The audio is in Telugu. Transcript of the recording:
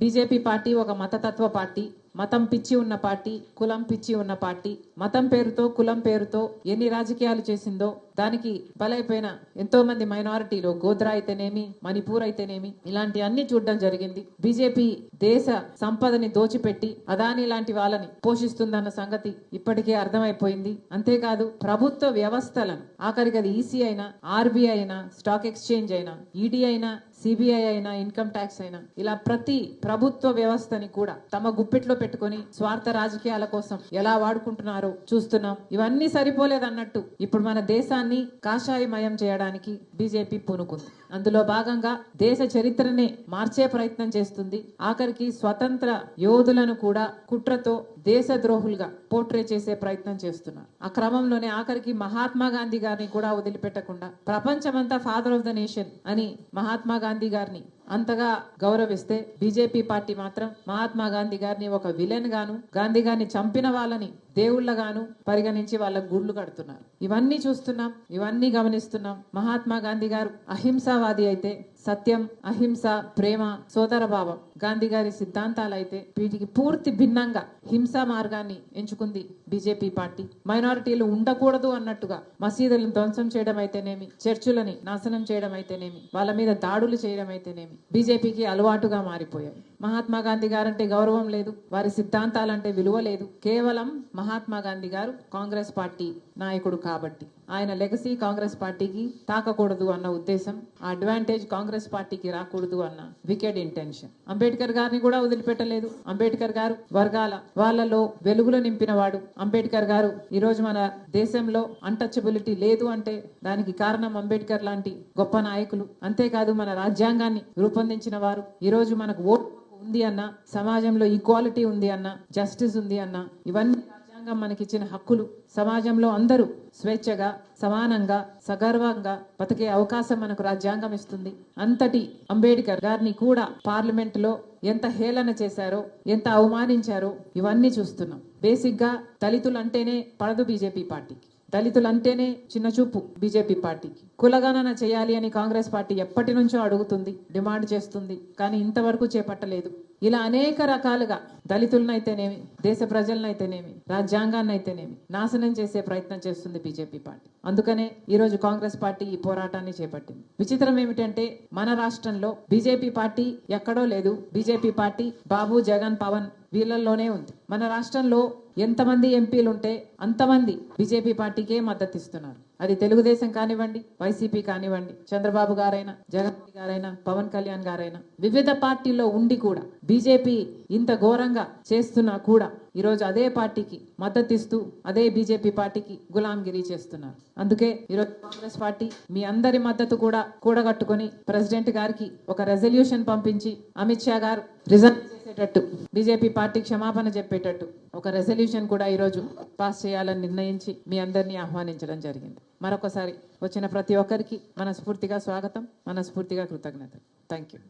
బీజేపీ పార్టీ ఒక మతతత్వ పార్టీ, మతం పిచ్చి ఉన్న పార్టీ, కులం పిచ్చి ఉన్న పార్టీ. మతం పేరుతో కులం పేరుతో ఎన్ని రాజకీయాలు చేసిందో దానికి బలైపోయిన ఎంతో మంది మైనారిటీలు, గోద్రా అయితేనేమి, మణిపూర్ అయితేనేమి, ఇలాంటి అన్ని చూడడం జరిగింది. బీజేపీ దేశ సంపదని దోచిపెట్టి అదాని లాంటి వాళ్ళని పోషిస్తుందన్న సంగతి ఇప్పటికే అర్థమైపోయింది. అంతేకాదు ప్రభుత్వ వ్యవస్థలను, ఆఖరికి అది ఈసీ అయినా, ఆర్బీఐ అయినా, స్టాక్ ఎక్స్చేంజ్ అయినా, ఈడీ అయినా, సిబిఐ అయినా, ఇన్కమ్ ట్యాక్స్ అయినా, ఇలా ప్రతి ప్రభుత్వ వ్యవస్థని కూడా తమ గుప్పిట్లో పెట్టుకొని స్వార్థ రాజకీయాల కోసం ఎలా వాడుకుంటున్నారో చూస్తున్నాం. ఇవన్నీ సరిపోలేదన్నట్టు ఇప్పుడు మన దేశాన్ని కాషాయమయం చేయడానికి బీజేపీ పూనుకుంది. అందులో భాగంగా దేశ చరిత్రనే మార్చే ప్రయత్నం చేస్తుంది. ఆఖరికి స్వతంత్ర యోధులను కూడా కుట్రతో దేశద్రోహులుగా పోర్ట్రే చేసే ప్రయత్నం చేస్తున్నారు. ఆ క్రమంలోనే ఆఖరికి మహాత్మా గాంధీ గారిని కూడా వదిలిపెట్టకుండా ప్రపంచమంతా ఫాదర్ ఆఫ్ ద నేషన్ అని మహాత్మా గాంధీ గారిని అంతగా గౌరవిస్తే బీజేపీ పార్టీ మాత్రం మహాత్మా గాంధీ గారిని ఒక విలన్ గాను, గాంధీ గారిని చంపిన వాళ్ళని దేవుళ్ళగాను పరిగణించి వాళ్ళ గుళ్ళు కడుతున్నారు. ఇవన్నీ చూస్తున్నాం, ఇవన్నీ గమనిస్తున్నాం. మహాత్మా గాంధీ గారు అహింసావాది అయితే, సత్యం, అహింస, ప్రేమ, సోదర భావం గాంధీ గారి సిద్ధాంతాలు అయితే వీటికి పూర్తి భిన్నంగా హింసా మార్గాన్ని ఎంచుకుంది బీజేపీ పార్టీ. మైనారిటీలు ఉండకూడదు అన్నట్టుగా మసీదులను ధ్వంసం చేయడం అయితేనేమి, చర్చులని నాశనం చేయడం అయితేనేమి, వాళ్ళ మీద దాడులు చేయడం అయితేనేమి బీజేపీకి అలవాటుగా మారిపోయాయి. మహాత్మా గాంధీ గారంటే గౌరవం లేదు, వారి సిద్ధాంతాలంటే విలువ లేదు. కేవలం మహాత్మా గాంధీ గారు కాంగ్రెస్ పార్టీ నాయకుడు కాబట్టి ఆయన లెగసీ కాంగ్రెస్ పార్టీకి తాకకూడదు అన్న ఉద్దేశం, ఆ అడ్వాంటేజ్ కాంగ్రెస్ పార్టీకి రాకూడదు అన్న వికెడ్ ఇంటెన్షన్. అంబేద్కర్ గారిని కూడా వదిలిపెట్టలేదు. అంబేద్కర్ గారు వర్గాల వాళ్ళలో వెలుగులు నింపిన వాడు. అంబేద్కర్ గారు ఈ రోజు మన దేశంలో అన్టచబిలిటీ లేదు అంటే దానికి కారణం అంబేద్కర్ లాంటి గొప్ప నాయకులు. అంతేకాదు మన రాజ్యాంగాన్ని రూపొందించిన వారు. ఈ రోజు మనకు ఓటు ఉంది అన్న, సమాజంలో ఈక్వాలిటీ ఉంది అన్న, జస్టిస్ ఉంది అన్న, ఇవన్నీ రాజ్యాంగం మనకిచ్చిన హక్కులు. సమాజంలో అందరూ స్వేచ్ఛగా, సమానంగా, సగర్వంగా బతికే అవకాశం మనకు రాజ్యాంగం ఇస్తుంది. అంతటి అంబేద్కర్ గారిని కూడా పార్లమెంట్ లో ఎంత హేళన చేశారో, ఎంత అవమానించారో ఇవన్నీ చూస్తున్నాం. బేసిక్ గా దళితులు అంటేనే పడదు బీజేపీ పార్టీకి. దళితులు అంటేనే చిన్న చూపు బీజేపీ పార్టీకి. కులగణన చేయాలి అని కాంగ్రెస్ పార్టీ ఎప్పటి నుంచో అడుగుతుంది, డిమాండ్ చేస్తుంది, కానీ ఇంతవరకు చేపట్టలేదు. ఇలా అనేక రకాలుగా దళితులనైతేనేమి, దేశ ప్రజలనైతేనేమి, రాజ్యాంగాన్ని అయితేనేమి నాశనం చేసే ప్రయత్నం చేస్తుంది బీజేపీ పార్టీ. అందుకనే ఈ రోజు కాంగ్రెస్ పార్టీ ఈ పోరాటాన్ని చేపట్టింది. విచిత్రం ఏమిటంటే మన రాష్ట్రంలో బీజేపీ పార్టీ ఎక్కడో లేదు. బీజేపీ పార్టీ బాబు, జగన్, పవన్ వీళ్ళల్లోనే ఉంది. మన రాష్ట్రంలో ఎంతమంది ఎంపీలు ఉంటే అంతమంది బీజేపీ పార్టీకే మద్దతు ఇస్తున్నారు. అది తెలుగుదేశం కానివ్వండి, వైసీపీ కానివ్వండి, చంద్రబాబు గారైనా, జగన్ గారైనా, పవన్ కళ్యాణ్ గారైనా, వివిధ పార్టీల్లో ఉండి కూడా బీజేపీ ఇంత ఘోరంగా చేస్తున్నా కూడా ఈరోజు అదే పార్టీకి మద్దతు ఇస్తూ అదే బీజేపీ పార్టీకి గులాంగిరి చేస్తున్నారు. అందుకే ఈరోజు కాంగ్రెస్ పార్టీ మీ అందరి మద్దతు కూడా కూడగట్టుకొని ప్రెసిడెంట్ గారికి ఒక రెజల్యూషన్ పంపించి అమిత్ షా గారు రిజైన్ చేసేటట్టు, బీజేపీ పార్టీ క్షమాపణ చెప్పేటట్టు ఒక రెజల్యూషన్ కూడా ఈరోజు పాస్ చేయాలని నిర్ణయించి మీ అందరినీ ఆహ్వానించడం జరిగింది. మరొకసారి వచ్చిన ప్రతి ఒక్కరికి మనస్ఫూర్తిగా స్వాగతం, మనస్ఫూర్తిగా కృతజ్ఞతలు. Thank you.